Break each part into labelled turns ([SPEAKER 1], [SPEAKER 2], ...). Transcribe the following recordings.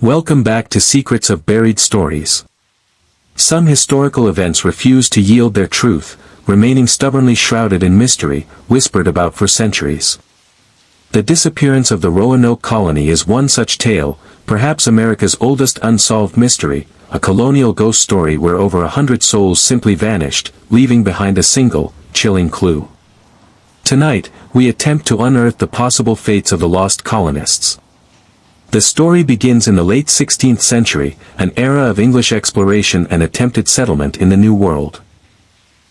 [SPEAKER 1] Welcome back to Secrets of Buried Stories. Some historical events refuse to yield their truth, remaining stubbornly shrouded in mystery, whispered about for centuries. The disappearance of the Roanoke Colony is one such tale, perhaps America's oldest unsolved mystery, a colonial ghost story where over 100 souls simply vanished, leaving behind a single, chilling clue. Tonight, we attempt to unearth the possible fates of the lost colonists. The story begins in the late 16th century, an era of English exploration and attempted settlement in the New World.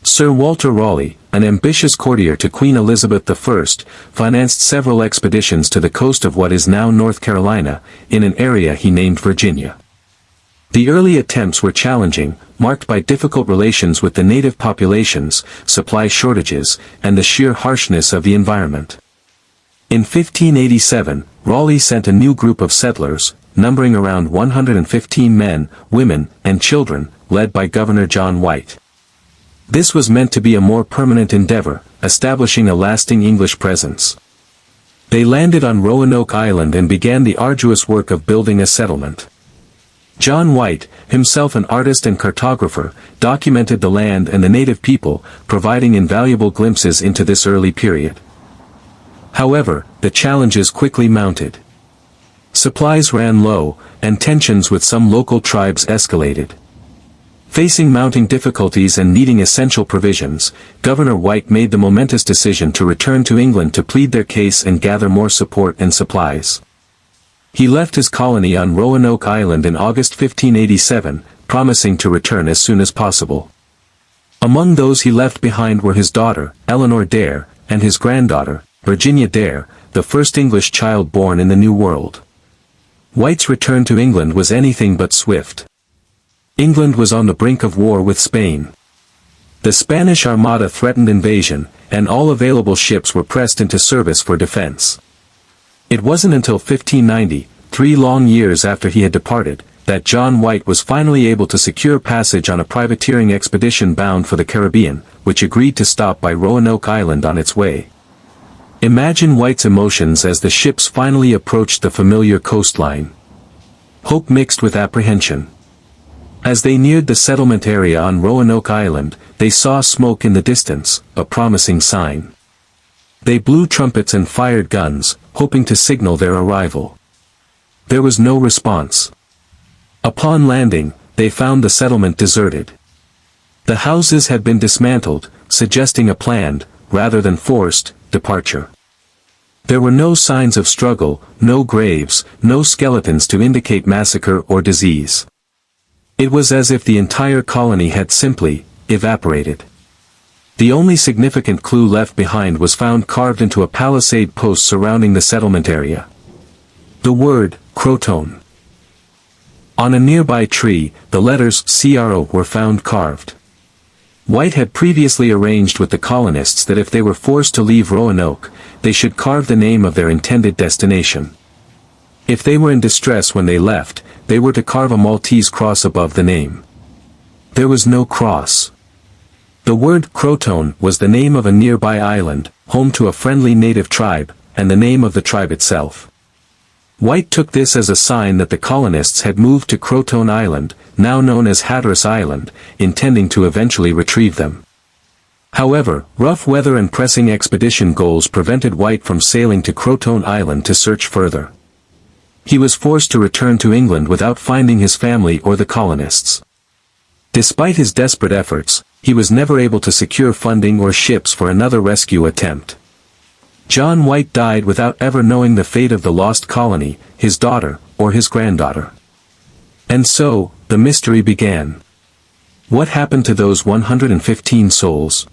[SPEAKER 1] Sir Walter Raleigh, an ambitious courtier to Queen Elizabeth I, financed several expeditions to the coast of what is now North Carolina, in an area he named Virginia. The early attempts were challenging, marked by difficult relations with the native populations, supply shortages, and the sheer harshness of the environment. In 1587, Raleigh sent a new group of settlers, numbering around 115 men, women, and children, led by Governor John White. This was meant to be a more permanent endeavor, establishing a lasting English presence. They landed on Roanoke Island and began the arduous work of building a settlement. John White, himself an artist and cartographer, documented the land and the native people, providing invaluable glimpses into this early period. However, the challenges quickly mounted. Supplies ran low, and tensions with some local tribes escalated. Facing mounting difficulties and needing essential provisions, Governor White made the momentous decision to return to England to plead their case and gather more support and supplies. He left his colony on Roanoke Island in August 1587, promising to return as soon as possible. Among those he left behind were his daughter, Eleanor Dare, and his granddaughter, Virginia Dare, the first English child born in the New World. White's return to England was anything but swift. England was on the brink of war with Spain. The Spanish Armada threatened invasion, and all available ships were pressed into service for defense. It wasn't until 1590, 3 long years after he had departed, that John White was finally able to secure passage on a privateering expedition bound for the Caribbean, which agreed to stop by Roanoke Island on its way. Imagine White's emotions as the ships finally approached the familiar coastline. Hope mixed with apprehension. As they neared the settlement area on Roanoke Island, they saw smoke in the distance, a promising sign. They blew trumpets and fired guns, hoping to signal their arrival. There was no response. Upon landing, they found the settlement deserted. The houses had been dismantled, suggesting a planned, rather than forced, departure. There were no signs of struggle, no graves, no skeletons to indicate massacre or disease. It was as if the entire colony had simply evaporated. The only significant clue left behind was found carved into a palisade post surrounding the settlement area. The word, Croton. On a nearby tree, the letters CRO were found carved. White had previously arranged with the colonists that if they were forced to leave Roanoke, they should carve the name of their intended destination. If they were in distress when they left, they were to carve a Maltese cross above the name. There was no cross. The word Croton was the name of a nearby island, home to a friendly native tribe, and the name of the tribe itself. White took this as a sign that the colonists had moved to Croton Island, now known as Hatteras Island, intending to eventually retrieve them. However, rough weather and pressing expedition goals prevented White from sailing to Croton Island to search further. He was forced to return to England without finding his family or the colonists. Despite his desperate efforts, he was never able to secure funding or ships for another rescue attempt. John White died without ever knowing the fate of the lost colony, his daughter, or his granddaughter. And so, the mystery began. What happened to those 115 souls?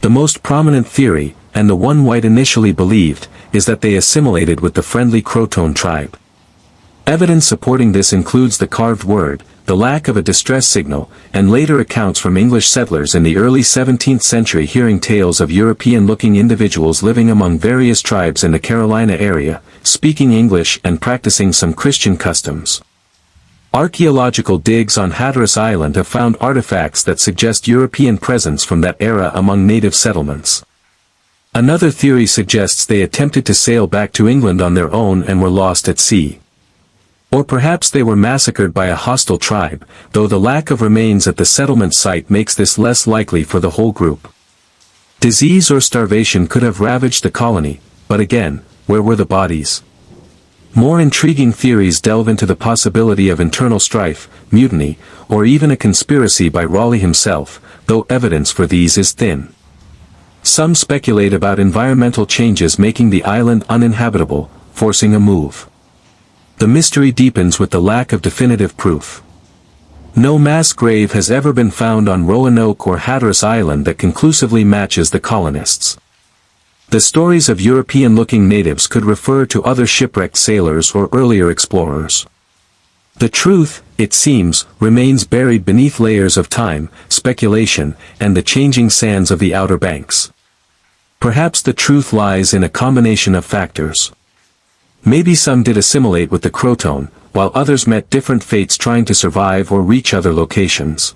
[SPEAKER 1] The most prominent theory, and the one White initially believed, is that they assimilated with the friendly Croton tribe. Evidence supporting this includes the carved word, the lack of a distress signal, and later accounts from English settlers in the early 17th century hearing tales of European-looking individuals living among various tribes in the Carolina area, speaking English and practicing some Christian customs. Archaeological digs on Hatteras Island have found artifacts that suggest European presence from that era among native settlements. Another theory suggests they attempted to sail back to England on their own and were lost at sea. Or perhaps they were massacred by a hostile tribe, though the lack of remains at the settlement site makes this less likely for the whole group. Disease or starvation could have ravaged the colony, but again, where were the bodies? More intriguing theories delve into the possibility of internal strife, mutiny, or even a conspiracy by Raleigh himself, though evidence for these is thin. Some speculate about environmental changes making the island uninhabitable, forcing a move. The mystery deepens with the lack of definitive proof. No mass grave has ever been found on Roanoke or Hatteras Island that conclusively matches the colonists. The stories of European-looking natives could refer to other shipwrecked sailors or earlier explorers. The truth, it seems, remains buried beneath layers of time, speculation, and the changing sands of the Outer Banks. Perhaps the truth lies in a combination of factors. Maybe some did assimilate with the Croton, while others met different fates trying to survive or reach other locations.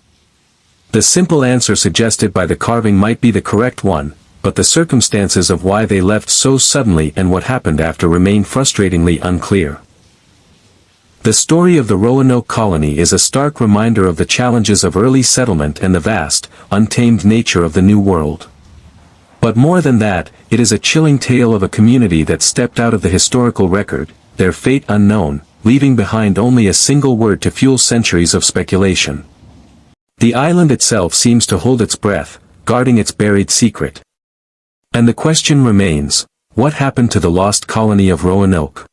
[SPEAKER 1] The simple answer suggested by the carving might be the correct one, but the circumstances of why they left so suddenly and what happened after remain frustratingly unclear. The story of the Roanoke Colony is a stark reminder of the challenges of early settlement and the vast, untamed nature of the New World. But more than that, it is a chilling tale of a community that stepped out of the historical record, their fate unknown, leaving behind only a single word to fuel centuries of speculation. The island itself seems to hold its breath, guarding its buried secret. And the question remains, what happened to the lost colony of Roanoke?